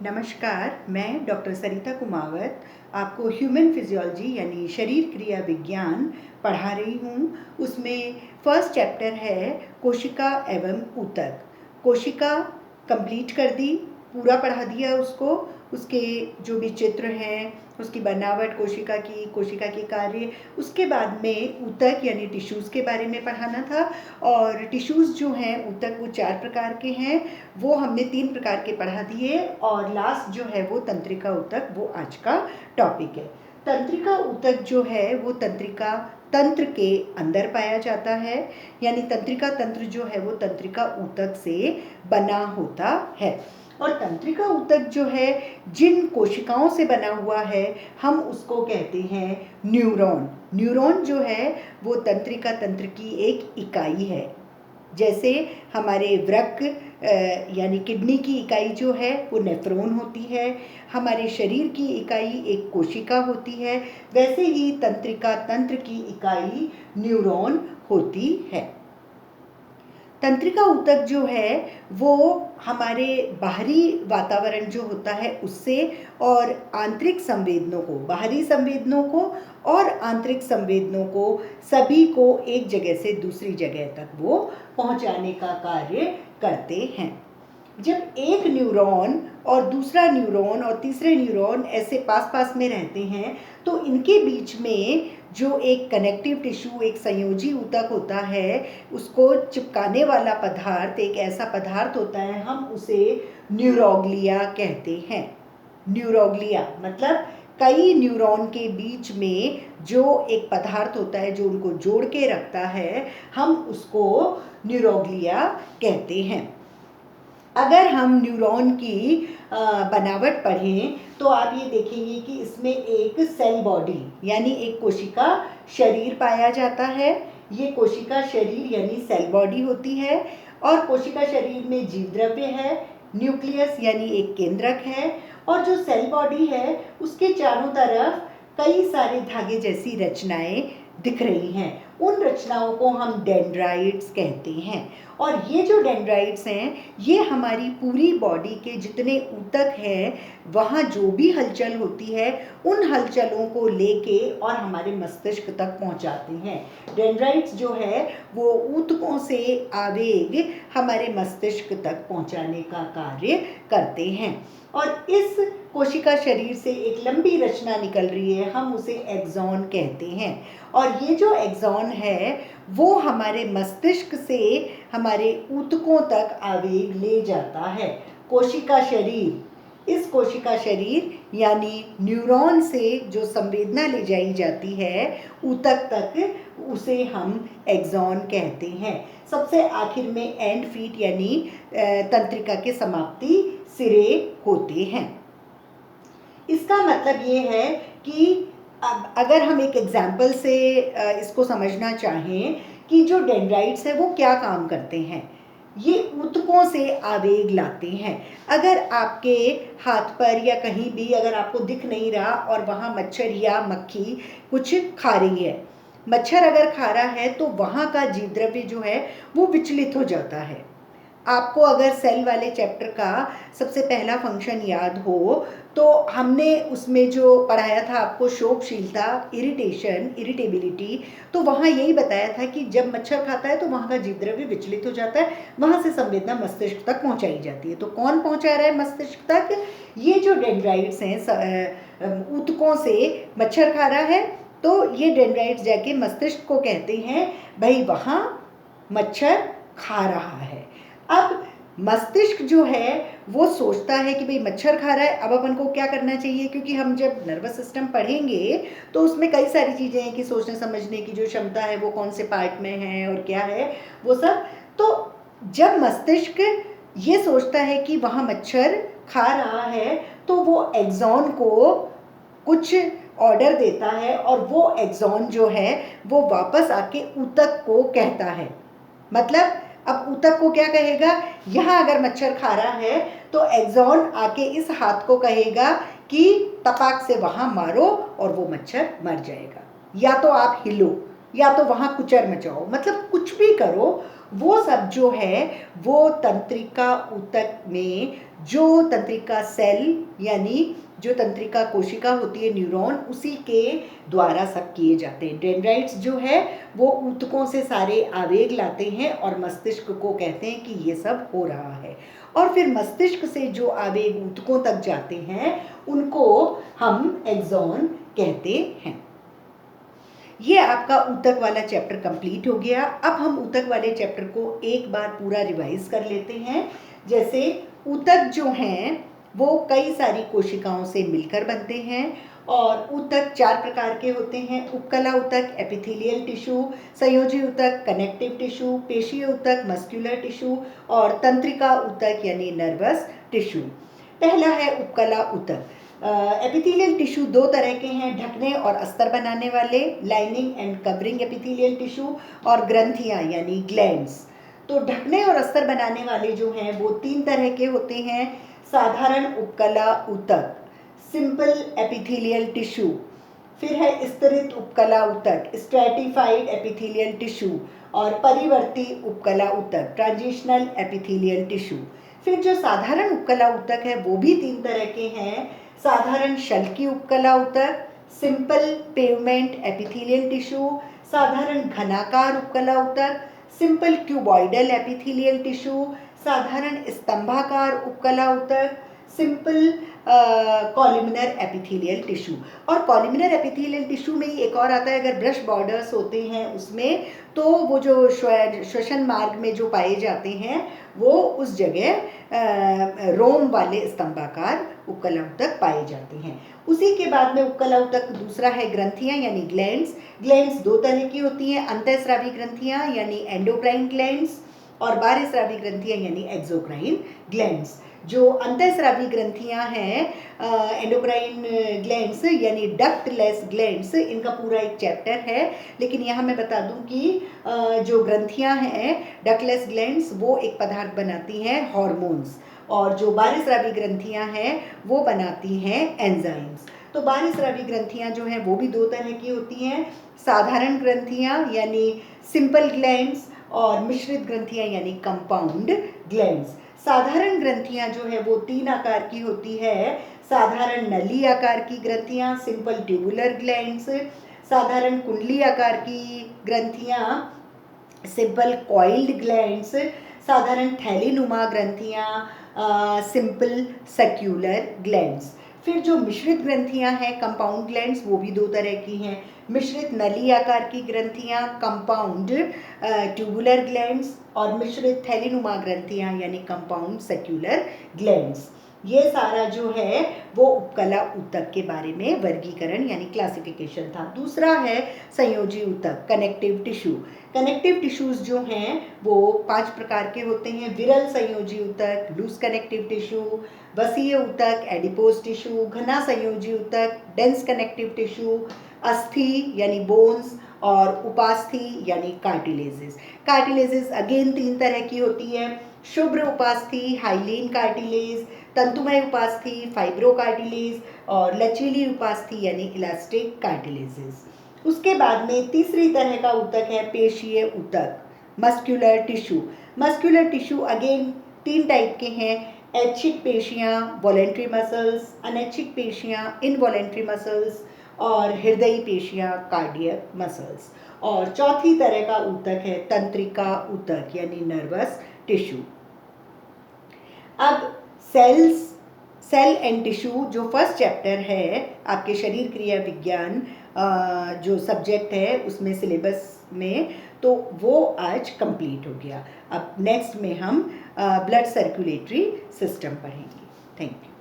नमस्कार, मैं डॉक्टर सरिता कुमावत आपको ह्यूमन फिजियोलॉजी यानी शरीर क्रिया विज्ञान पढ़ा रही हूँ। उसमें फर्स्ट चैप्टर है कोशिका एवं ऊतक। कोशिका कंप्लीट कर दी, पूरा पढ़ा दिया उसको। उसके जो भी चित्र हैं, उसकी बनावट, कोशिका की कार्य। उसके बाद में ऊतक यानी टिश्यूज़ के बारे में पढ़ाना था। और टिश्यूज़ जो हैं ऊतक, वो 4 प्रकार के हैं। वो हमने 3 प्रकार के पढ़ा दिए। और लास्ट जो है वो तंत्रिका ऊतक, वो आज का टॉपिक है। तंत्रिका ऊतक जो है वो तंत्रिका तंत्र के अंदर पाया जाता है, यानी तंत्रिका तंत्र जो है वो तंत्रिका ऊतक से बना होता है। और तंत्रिका ऊतक जो है जिन कोशिकाओं से बना हुआ है, हम उसको कहते हैं न्यूरॉन। न्यूरॉन जो है वो तंत्रिका तंत्र की एक इकाई है। जैसे हमारे वृक्क यानी किडनी की इकाई जो है वो नेफ्रॉन होती है, हमारे शरीर की इकाई एक कोशिका होती है, वैसे ही तंत्रिका तंत्र की इकाई न्यूरॉन होती है। तंत्रिका ऊतक जो है वो हमारे बाहरी वातावरण जो होता है उससे और आंतरिक संवेदनों को, बाहरी संवेदनों को और आंतरिक संवेदनों को, सभी को एक जगह से दूसरी जगह तक वो पहुंचाने का कार्य करते हैं। जब एक न्यूरॉन और दूसरा न्यूरॉन और तीसरे न्यूरॉन ऐसे पास पास में रहते हैं तो इनके बीच में जो एक कनेक्टिव टिश्यू, एक संयोजी ऊतक होता है, उसको चिपकाने वाला पदार्थ, एक ऐसा पदार्थ होता है, हम उसे न्यूरोग्लिया कहते हैं। न्यूरोग्लिया मतलब कई न्यूरॉन के बीच में जो एक पदार्थ होता है जो उनको जोड़ के रखता है, हम उसको न्यूरोग्लिया कहते हैं। अगर हम न्यूरॉन की बनावट पढ़ें तो आप ये देखेंगे कि इसमें एक सेल बॉडी यानी एक कोशिका शरीर पाया जाता है। ये कोशिका शरीर यानी सेल बॉडी होती है। और कोशिका शरीर में जीव द्रव्य है, न्यूक्लियस यानी एक केंद्रक है, और जो सेल बॉडी है उसके चारों तरफ कई सारे धागे जैसी रचनाएं दिख रही हैं। उन रचनाओं को हम डेंड्राइट्स कहते हैं। और ये जो डेंड्राइट्स हैं, ये हमारी पूरी बॉडी के जितने ऊतक हैं, वहाँ जो भी हलचल होती है, उन हलचलों को लेके और हमारे मस्तिष्क तक पहुँचाते हैं। डेंड्राइट्स जो है वो ऊतकों से आवेग हमारे मस्तिष्क तक पहुँचाने का कार्य करते हैं। और इस कोशिका शरीर से एक लंबी रचना निकल रही है, हम उसे एक्सॉन कहते हैं। और ये जो एक्सॉन है वो हमारे मस्तिष्क से हमारे ऊतकों तक आवेग ले जाता है। कोशिका शरीर, इस कोशिका शरीर यानी न्यूरॉन से जो संवेदना ले जाई जाती है ऊतक तक, उसे हम एक्सॉन कहते हैं। सबसे आखिर में एंड फीट यानी तंत्रिका के समाप्ति सिरे होते हैं। इसका मतलब ये है कि अगर हम एक एग्जाम्पल से इसको समझना चाहें कि जो डेंड्राइट्स है वो क्या काम करते हैं। ये ऊतकों से आवेग लाते हैं। अगर आपके हाथ पर या कहीं भी अगर आपको दिख नहीं रहा और वहाँ मच्छर या मक्खी कुछ खा रही है, मच्छर अगर खा रहा है तो वहाँ का जीव द्रव्य जो है वो विचलित हो जाता है। आपको अगर सेल वाले चैप्टर का सबसे पहला फंक्शन याद हो तो हमने उसमें जो पढ़ाया था आपको शोकशीलता, इरिटेशन, इरिटेबिलिटी, तो वहाँ यही बताया था कि जब मच्छर खाता है तो वहाँ का जीव द्रव्य विचलित हो जाता है, वहाँ से संवेदना मस्तिष्क तक पहुँचाई जाती है। तो कौन पहुँचा रहा है मस्तिष्क तक? ये जो डेंड्राइट्स हैं, ऊतकों से मच्छर खा रहा है तो ये डेंड्राइट्स जाके मस्तिष्क को कहते हैं भाई वहाँ मच्छर खा रहा है। अब मस्तिष्क जो है वो सोचता है कि भाई मच्छर खा रहा है, अब अपन को क्या करना चाहिए, क्योंकि हम जब नर्वस सिस्टम पढ़ेंगे तो उसमें कई सारी चीज़ें हैं कि सोचने समझने की जो क्षमता है वो कौन से पार्ट में है और क्या है वो सब। तो जब मस्तिष्क ये सोचता है कि वहाँ मच्छर खा रहा है तो वो एक्सॉन को कुछ ऑर्डर देता है और वो एक्सॉन जो है वो वापस आके ऊतक को कहता है। मतलब अब ऊतक को क्या कहेगा, यहाँ अगर मच्छर खा रहा है तो एक्सॉन आके इस हाथ को कहेगा कि तपाक से वहाँ मारो और वो मच्छर मर जाएगा, या तो आप हिलो या तो वहाँ कुचर मचाओ, मतलब कुछ भी करो, वो सब जो है वो तंत्रिका ऊतक में जो तंत्रिका सेल यानी जो तंत्रिका कोशिका होती है न्यूरॉन, उसी के द्वारा सब किए जाते हैं। डेंड्राइट्स जो है वो ऊतकों से सारे आवेग लाते हैं और मस्तिष्क को कहते हैं कि ये सब हो रहा है, और फिर मस्तिष्क से जो आवेग ऊतकों तक जाते हैं उनको हम एक्सॉन कहते हैं। ये आपका ऊतक वाला चैप्टर कंप्लीट हो गया। अब हम ऊतक वाले चैप्टर को एक बार पूरा रिवाइज कर लेते हैं। जैसे ऊतक जो हैं वो कई सारी कोशिकाओं से मिलकर बनते हैं, और ऊतक 4 प्रकार के होते हैं। उपकला ऊतक एपिथेलियल टिश्यू, संयोजी ऊतक कनेक्टिव टिश्यू, पेशीय ऊतक मस्कुलर टिश्यू, और तंत्रिका ऊतक यानी नर्वस टिश्यू। पहला है उपकला ऊतक। एपिथेलियल टिश्यू 2 तरह के हैं, ढकने और अस्तर बनाने वाले, lining and covering epithelial tissue, और ग्रंथियां यानी ग्लैंड्स। तो ढकने और अस्तर बनाने वाले जो हैं वो 3 तरह के होते हैं। साधारण उपकला ऊतक, सिंपल एपिथेलियल टिश्यू, फिर है स्तरित उपकला ऊतक, स्ट्रैटिफाइड एपिथेलियल टिश्यू, और परिवर्ती उपकला ऊतक, ट्रांजिशनल एपिथेलियल टिश्यू। फिर जो साधारण उपकला ऊतक है वो भी 3 तरह के हैं। साधारण शल्की उपकला ऊतक, सिंपल पेवमेंट एपिथेलियल टिश्यू, साधारण घनाकार उपकला ऊतक, सिंपल क्यूबॉइडल एपिथेलियल टिश्यू, साधारण स्तंभाकार उपकला ऊतक, सिंपल कॉलमनर एपिथेलियल टिश्यू। और कॉलमनर एपिथेलियल टिश्यू में ही एक और आता है, अगर ब्रश बॉर्डर्स होते हैं उसमें, तो वो जो श्वसन मार्ग में जो पाए जाते हैं वो उस जगह रोम वाले स्तंभाकार उपकला ऊतक पाए जाते हैं। उसी के बाद में उपकला ऊतक दूसरा है ग्रंथियां यानी ग्लैंड्स। ग्लैंड्स 2 तरह की होती हैं, अंतःस्रावी ग्रंथियां यानी एंडोक्राइन ग्लैंड्स, और बाह्यस्रावी ग्रंथियां यानी एक्सोक्राइन ग्लैंड्स। जो अंतःस्रावी ग्रंथियां हैं एंडोक्राइन ग्लैंड्स यानी डक्टलेस ग्लैंड्स, इनका पूरा एक चैप्टर है, लेकिन यहाँ मैं बता दूं कि जो ग्रंथियां हैं डक्टलेस ग्लैंड्स वो एक पदार्थ बनाती हैं हार्मोन्स, और जो बाह्यस्रावी ग्रंथियां हैं वो बनाती हैं एंजाइम्स। तो बाह्यस्रावी ग्रंथियां जो हैं वो भी 2 तरह की होती हैं, साधारण ग्रंथियां यानी सिंपल ग्लैंड्स, और मिश्रित ग्रंथियां यानी कंपाउंड ग्लैंड्स। साधारण ग्रंथियां जो है वो 3 आकार की होती है। साधारण नली आकार की ग्रंथियां सिंपल ट्यूबुलर ग्लैंड्स, साधारण कुंडली आकार की ग्रंथियां सिंपल कॉइल्ड ग्लैंड्स, साधारण थैलीनुमा ग्रंथियां सिंपल सर्क्यूलर ग्लैंड्स। फिर जो मिश्रित ग्रंथियां हैं कंपाउंड ग्लैंड्स, वो भी 2 तरह की हैं। मिश्रित नली आकार की ग्रंथियां कंपाउंड ट्यूबुलर ग्लैंड्स, और मिश्रित थैलीनुमा ग्रंथियां यानी कंपाउंड सर्क्यूलर ग्लैंड्स। ये सारा जो है वो उपकला ऊतक के बारे में वर्गीकरण यानी क्लासिफिकेशन था। दूसरा है संयोजी ऊतक कनेक्टिव टिश्यू। कनेक्टिव टिश्यूज जो हैं वो 5 प्रकार के होते हैं। विरल संयोजी ऊतक लूज कनेक्टिव टिश्यू, वसीय ऊतक एडिपोज टिश्यू, घना संयोजी ऊतक डेंस कनेक्टिव टिश्यू, अस्थि यानी बोन्स, और उपास्थि यानी कार्टिलेजेस। कार्टिलेजेस अगेन 3 तरह की होती है, शुभ्र उपास्थि हाइलीन कार्टिलेज, तंतुमय उपास्थि फाइब्रो कार्टिलेज, और लचीली उपास्थि यानी इलास्टिक कार्टिलेजेस। उसके बाद में तीसरी तरह का ऊतक है पेशीय ऊतक muscular tissue. Muscular tissue again 3 type के हैं, ऐच्छिक पेशियां वॉलेंट्री मसल्स, अनैच्छिक पेशियां इनवॉलेंट्री मसल्स, और हृदयी पेशियां कार्डियक मसल्स। और चौथी तरह का ऊतक है तंत्रिका ऊतक यानी नर्वस टिश्यू। अब सेल एंड टिश्यू जो फर्स्ट चैप्टर है आपके शरीर क्रिया विज्ञान जो सब्जेक्ट है उसमें सिलेबस में, तो वो आज कंप्लीट हो गया। अब नेक्स्ट में हम ब्लड सर्कुलेटरी सिस्टम पढ़ेंगे। Thank you.